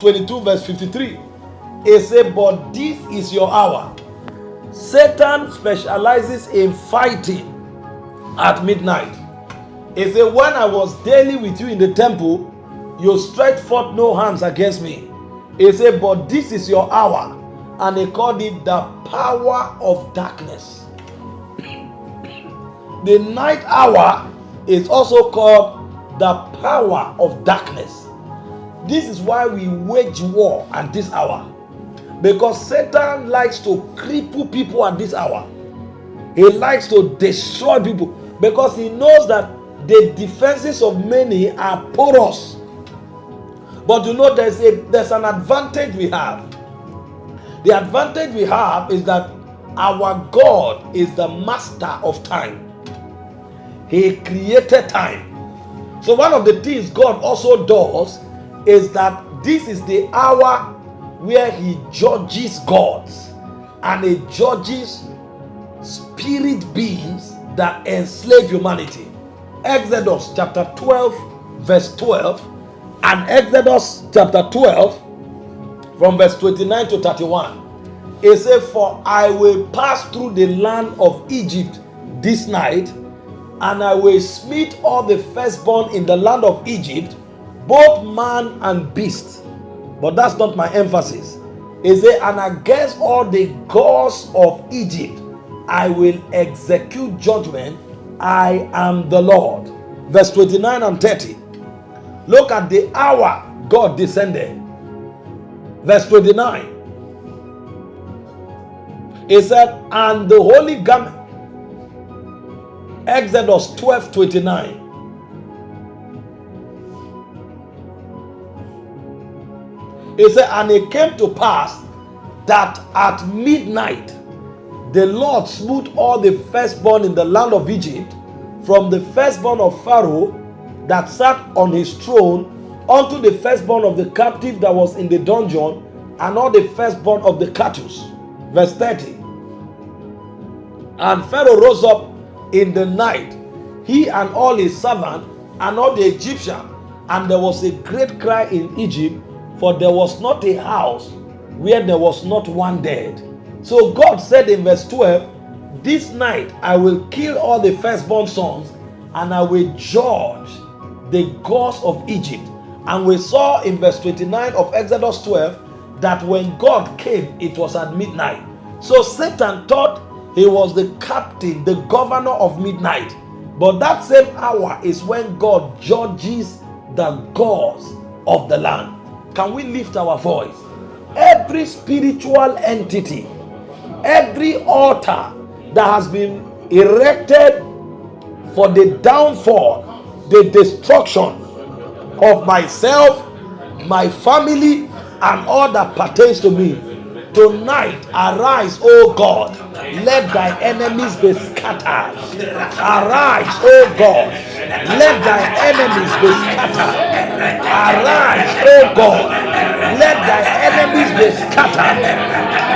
22 verse 53. It says, but this is your hour. Satan specializes in fighting at midnight. It says, when I was daily with you in the temple, you stretched forth no hands against me. It says, but this is your hour. And he called it the power of darkness. The night hour is also called the power of darkness. This is why we wage war at this hour. Because Satan likes to cripple people at this hour. He likes to destroy people because he knows that the defenses of many are porous. But you know, there's an advantage we have. The advantage we have is that our God is the master of time. He created time. So one of the things God also does is that this is the hour where he judges gods and he judges spirit beings that enslave humanity. Exodus chapter 12 verse 12 and Exodus chapter 12 from verse 29 to 31. It says, for I will pass through the land of Egypt this night, and I will smite all the firstborn in the land of Egypt, both man and beast. But that's not my emphasis. It says, and against all the gods of Egypt I will execute judgment. I am the Lord. Verse 29 and 30. Look at the hour God descended. Verse 29. It said, and the holy garment. Exodus 12:29. It said, and it came to pass that at midnight the Lord smote all the firstborn in the land of Egypt, from the firstborn of Pharaoh that sat on his throne, unto the firstborn of the captive that was in the dungeon, and all the firstborn of the cattle. Verse 30. And Pharaoh rose up in the night, he and all his servants, and all the Egyptians, and there was a great cry in Egypt, for there was not a house where there was not one dead. So God said in verse 12, this night I will kill all the firstborn sons, and I will judge the gods of Egypt. And we saw in verse 29 of Exodus 12 that when God came, it was at midnight. So Satan thought he was the captain, the governor of midnight. But that same hour is when God judges the gods of the land. Can we lift our voice? Every spiritual entity, every altar that has been erected for the downfall, the destruction of myself, my family, and all that pertains to me, tonight arise, O God, let thy enemies be scattered. Arise, O God, let thy enemies be scattered. Arise, O God, let thy enemies be scattered.